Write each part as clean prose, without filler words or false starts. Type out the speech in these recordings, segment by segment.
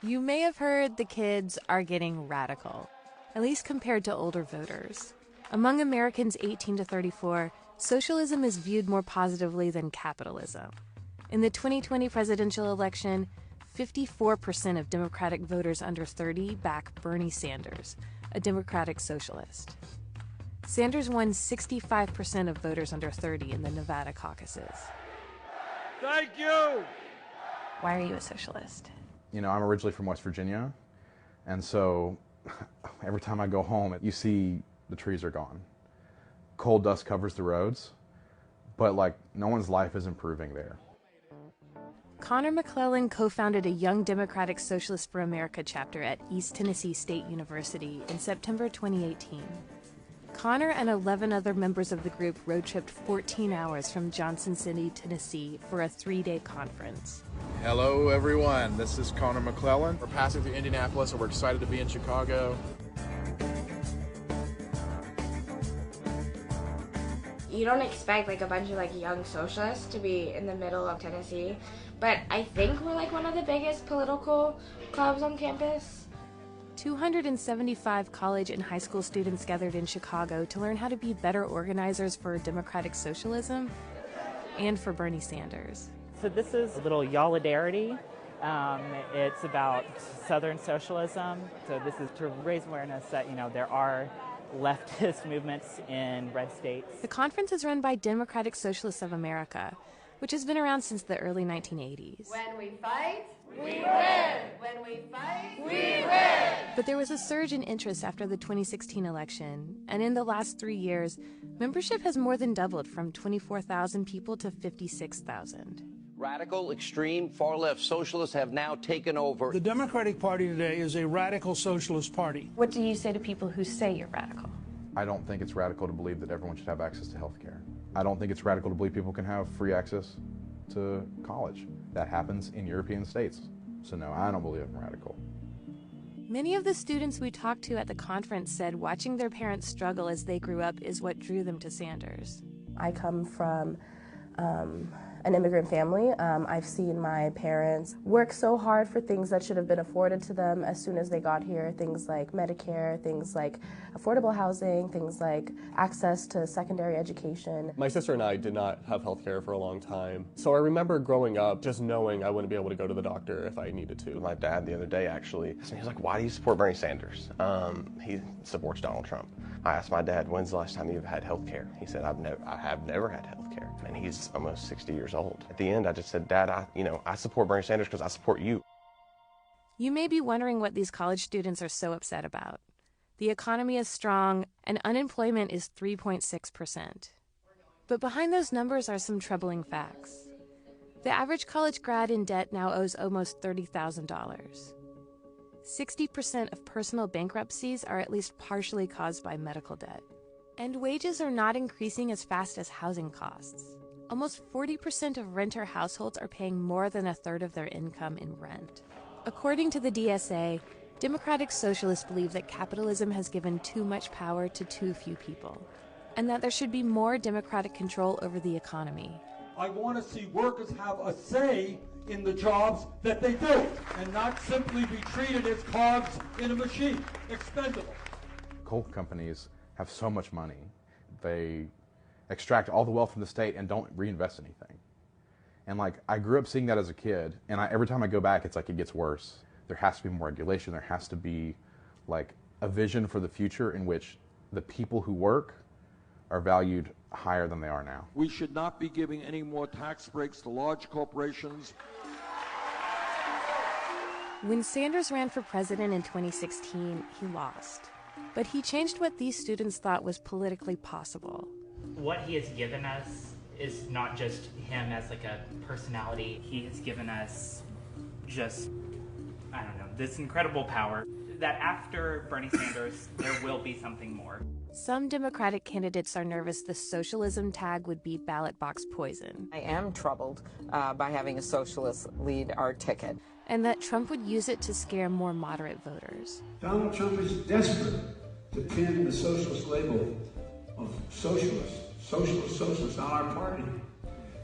You may have heard the kids are getting radical, at least compared to older voters. Among Americans 18 to 34, socialism is viewed more positively than capitalism. In the 2020 presidential election, 54% of Democratic voters under 30 back Bernie Sanders, a Democratic socialist. Sanders won 65% of voters under 30 in the Nevada caucuses. Thank you! Why are you a socialist? You know, I'm originally from West Virginia, and so every time I go home, you see the trees are gone. Coal dust covers the roads, but like no one's life is improving there. Connor McClellan co-founded a Young Democratic Socialists for America chapter at East Tennessee State University in September 2018. Connor and 11 other members of the group road-tripped 14 hours from Johnson City, Tennessee for a 3-day conference. Hello everyone, this is Connor McClellan. We're passing through Indianapolis and we're excited to be in Chicago. You don't expect like a bunch of like young socialists to be in the middle of Tennessee, but I think we're like one of the biggest political clubs on campus. 275 college and high school students gathered in Chicago to learn how to be better organizers for democratic socialism and for Bernie Sanders. So this is a little Yolidarity. It's about Southern socialism. So this is to raise awareness that, you know, there are leftist movements in red states. The conference is run by Democratic Socialists of America, which has been around since the early 1980s. When we fight, we win! When we fight, we win! But there was a surge in interest after the 2016 election, and in the last 3 years, membership has more than doubled from 24,000 people to 56,000. Radical, extreme, far-left socialists have now taken over. The Democratic Party today is a radical socialist party. What do you say to people who say you're radical? I don't think it's radical to believe that everyone should have access to health care. I don't think it's radical to believe people can have free access to college. That happens in European states. So no, I don't believe I'm radical. Many of the students we talked to at the conference said watching their parents struggle as they grew up is what drew them to Sanders. I come from an immigrant family. I've seen my parents work so hard for things that should have been afforded to them as soon as they got here, things like Medicare, things like affordable housing, things like access to secondary education. My sister and I did not have health care for a long time, so I remember growing up just knowing I wouldn't be able to go to the doctor if I needed to. My dad the other day actually, he was like, why do you support Bernie Sanders? He supports Donald Trump. I asked my dad, when's the last time you've had health care? He said, I have never had health care. And he's almost 60 years old. At the end, I just said, Dad, I support Bernie Sanders because I support you. You may be wondering what these college students are so upset about. The economy is strong and unemployment is 3.6%. But behind those numbers are some troubling facts. The average college grad in debt now owes almost $30,000. 60% of personal bankruptcies are at least partially caused by medical debt. And wages are not increasing as fast as housing costs. Almost 40% of renter households are paying more than a third of their income in rent. According to the DSA, Democratic Socialists believe that capitalism has given too much power to too few people, and that there should be more democratic control over the economy. I want to see workers have a say in the jobs that they do, and not simply be treated as cogs in a machine, expendable. Coal companies have so much money. They extract all the wealth from the state and don't reinvest anything. And like, I grew up seeing that as a kid, and every time I go back, it's like it gets worse. There has to be more regulation. There has to be like a vision for the future in which the people who work are valued higher than they are now. We should not be giving any more tax breaks to large corporations. When Sanders ran for president in 2016, he lost. But he changed what these students thought was politically possible. What he has given us is not just him as like a personality. He has given us just, I don't know, this incredible power that after Bernie Sanders, there will be something more. Some Democratic candidates are nervous the socialism tag would be ballot box poison. I am troubled by having a socialist lead our ticket. And that Trump would use it to scare more moderate voters. Donald Trump is desperate to pin the socialist label of socialist on our party.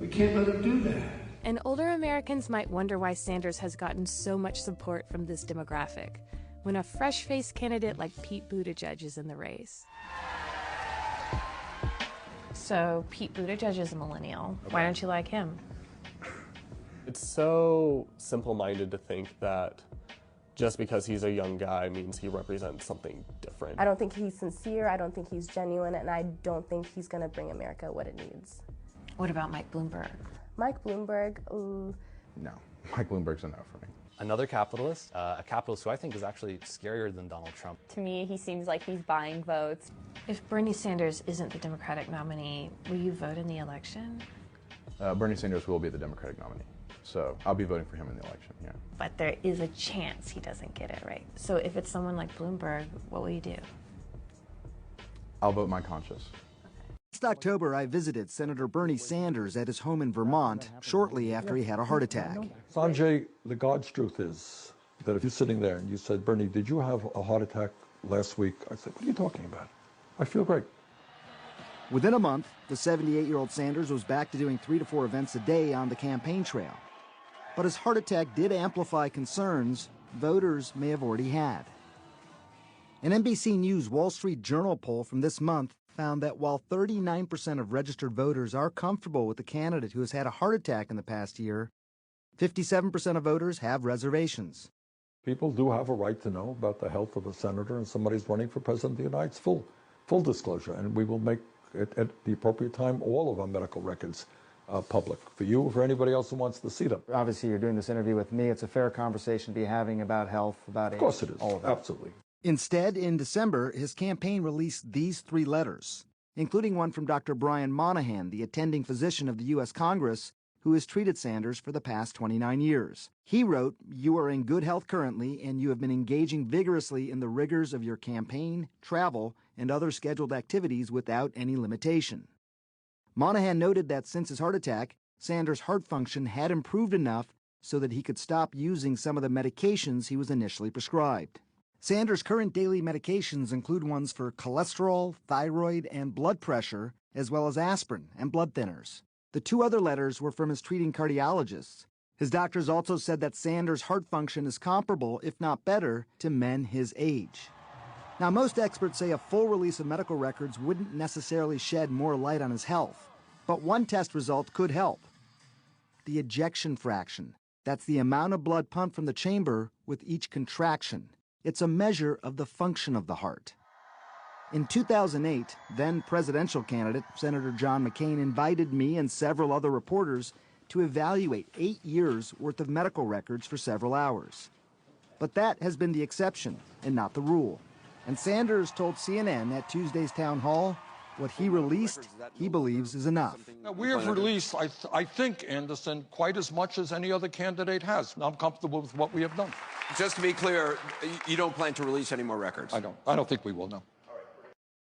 We can't let him do that. And older Americans might wonder why Sanders has gotten so much support from this demographic, when a fresh-faced candidate like Pete Buttigieg is in the race. So, Pete Buttigieg is a millennial. Why don't you like him? It's so simple-minded to think that just because he's a young guy means he represents something different. I don't think he's sincere, I don't think he's genuine, and I don't think he's going to bring America what it needs. What about Mike Bloomberg? Mike Bloomberg, No, Mike Bloomberg's a no for me. Another capitalist, a capitalist who I think is actually scarier than Donald Trump. To me, he seems like he's buying votes. If Bernie Sanders isn't the Democratic nominee, will you vote in the election? Bernie Sanders will be the Democratic nominee, so I'll be voting for him in the election, yeah. But there is a chance he doesn't get it right. So if it's someone like Bloomberg, what will you do? I'll vote my conscience. Last October, I visited Senator Bernie Sanders at his home in Vermont shortly after he had a heart attack. Sanjay, the God's truth is that if you're sitting there and you said, Bernie, did you have a heart attack last week? I said, what are you talking about? I feel great. Within a month, the 78-year-old Sanders was back to doing 3 to 4 events a day on the campaign trail. But his heart attack did amplify concerns voters may have already had. An NBC News Wall Street Journal poll from this month found that while 39% of registered voters are comfortable with the candidate who has had a heart attack in the past year, 57% of voters have reservations. People do have a right to know about the health of a senator, and somebody's running for president of the United States. Full disclosure, and we will make it at the appropriate time all of our medical records public for you or for anybody else who wants to see them. Obviously, you're doing this interview with me. It's a fair conversation to be having about health, about age. Of course it is. All of that. Absolutely. Instead, in December, his campaign released these 3 letters, including one from Dr. Brian Monahan, the attending physician of the U.S. Congress, who has treated Sanders for the past 29 years. He wrote, "You are in good health currently, and you have been engaging vigorously in the rigors of your campaign, travel, and other scheduled activities without any limitation." Monahan noted that since his heart attack, Sanders' heart function had improved enough so that he could stop using some of the medications he was initially prescribed. Sanders' current daily medications include ones for cholesterol, thyroid, and blood pressure, as well as aspirin and blood thinners. The 2 other letters were from his treating cardiologists. His doctors also said that Sanders' heart function is comparable, if not better, to men his age. Now, most experts say a full release of medical records wouldn't necessarily shed more light on his health, but one test result could help. The ejection fraction. That's the amount of blood pumped from the chamber with each contraction. It's a measure of the function of the heart. In 2008, then presidential candidate Senator John McCain invited me and several other reporters to evaluate 8 years' worth of medical records for several hours. But that has been the exception and not the rule. And Sanders told CNN at Tuesday's town hall what he released, he believes, is enough. Now, we have released, I think, Anderson, quite as much as any other candidate has. I'm comfortable with what we have done. Just to be clear, you don't plan to release any more records? I don't think we will, no.